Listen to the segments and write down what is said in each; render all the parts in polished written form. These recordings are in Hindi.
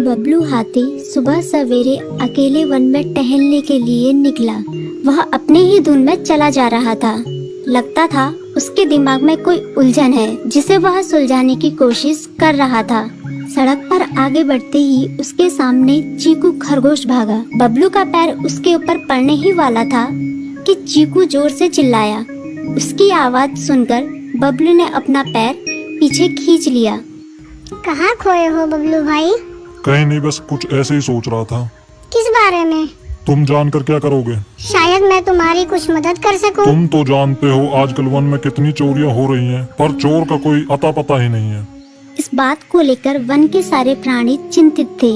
बबलू हाथी सुबह सवेरे अकेले वन में टहलने के लिए निकला। वह अपने ही धुन में चला जा रहा था। लगता था उसके दिमाग में कोई उलझन है जिसे वह सुलझाने की कोशिश कर रहा था। सड़क पर आगे बढ़ते ही उसके सामने चीकू खरगोश भागा। बबलू का पैर उसके ऊपर पड़ने ही वाला था कि चीकू जोर से चिल्लाया। उसकी आवाज सुनकर बबलू ने अपना पैर पीछे खींच लिया। कहाँ खोए हो बबलू भाई? कहीं नहीं, बस कुछ ऐसे ही सोच रहा था। किस बारे में? तुम जानकर क्या करोगे? शायद मैं तुम्हारी कुछ मदद कर सकूं। तुम तो जानते हो आजकल वन में कितनी चोरियां हो रही हैं, पर चोर का कोई अता पता ही नहीं है। इस बात को लेकर वन के सारे प्राणी चिंतित थे।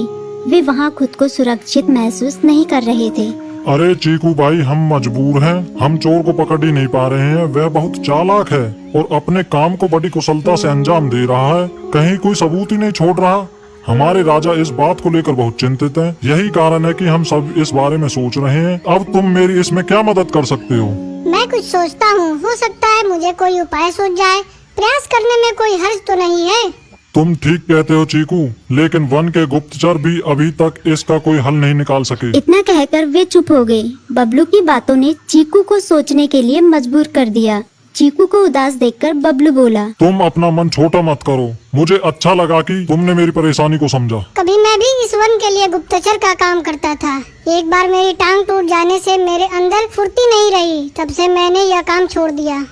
वे वहाँ खुद को सुरक्षित महसूस नहीं कर रहे थे। अरे चीकू भाई, हम मजबूर हैं। हम चोर को पकड़ ही नहीं पा रहे हैं। वह बहुत चालाक है और अपने काम को बड़ी कुशलता से अंजाम दे रहा है। कहीं कोई सबूत ही नहीं छोड़ रहा। हमारे राजा इस बात को लेकर बहुत चिंतित हैं। यही कारण है कि हम सब इस बारे में सोच रहे हैं। अब तुम मेरी इसमें क्या मदद कर सकते हो? मैं कुछ सोचता हूँ, हो सकता है मुझे कोई उपाय सूझ जाए। प्रयास करने में कोई हर्ज तो नहीं है। तुम ठीक कहते हो चीकू, लेकिन वन के गुप्तचर भी अभी तक इसका कोई हल नहीं निकाल सके। इतना कहकर वे चुप हो गए। बबलू की बातों ने चीकू को सोचने के लिए मजबूर कर दिया। चीकू को उदास देखकर बबलू बोला, तुम अपना मन छोटा मत करो। मुझे अच्छा लगा कि तुमने मेरी परेशानी को समझा। कभी मैं भी इस वन के लिए गुप्तचर का काम करता था। एक बार मेरी टांग टूट जाने से मेरे अंदर फुर्ती नहीं रही। तब से मैंने यह काम छोड़ दिया।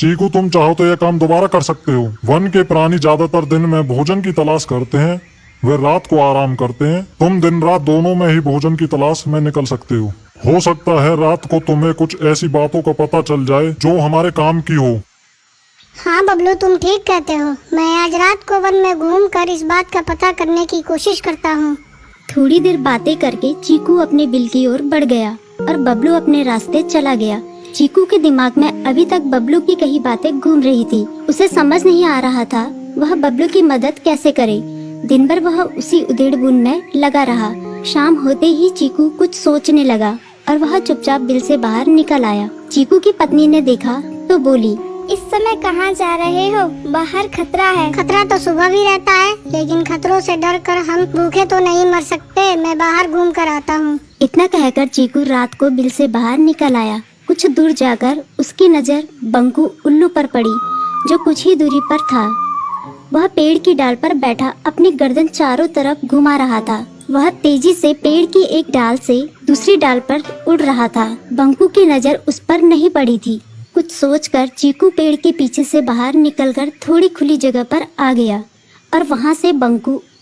चीकू, तुम चाहो तो यह काम दोबारा कर सकते हो। वन के प्राणी ज्यादातर दिन में भोजन की तलाश करते हैं, वे रात को आराम करते हैं। तुम दिन रात दोनों में ही भोजन की तलाश में निकल सकते हो सकता है रात को तुम्हें कुछ ऐसी बातों का पता चल जाए जो हमारे काम की हो। हाँ बबलू, तुम ठीक कहते हो। मैं आज रात को वन में घूमकर इस बात का पता करने की कोशिश करता हूँ। थोड़ी देर बातें करके चीकू अपने बिल की ओर बढ़ गया और बबलू अपने रास्ते चला गया। चीकू के दिमाग में अभी तक बबलू की कई बातें घूम रही थी। उसे समझ नहीं आ रहा था वह बबलू की मदद कैसे करे। दिन भर वह उसी उधेड़-बुन में लगा रहा। शाम होते ही चीकू कुछ सोचने लगा और वह चुपचाप बिल से बाहर निकल आया। चीकू की पत्नी ने देखा तो बोली, इस समय कहाँ जा रहे हो? बाहर खतरा है। खतरा तो सुबह भी रहता है, लेकिन खतरों से डरकर हम भूखे तो नहीं मर सकते। मैं बाहर घूम कर आता हूँ। इतना कहकर चीकू रात को बिल से बाहर निकल आया। कुछ दूर जाकर उसकी नजर बंकू उल्लू पर पड़ी, जो कुछ ही दूरी पर था। वह पेड़ की डाल पर बैठा अपनी गर्दन चारों तरफ घुमा रहा था। वह तेजी से पेड़ की एक डाल से दूसरी डाल पर उड़ रहा था। बंकू की नजर उस पर नहीं पड़ी थी। कुछ सोचकर चीकू पेड़ के पीछे से बाहर निकलकर थोड़ी खुली जगह पर आ गया और वहां से बंकू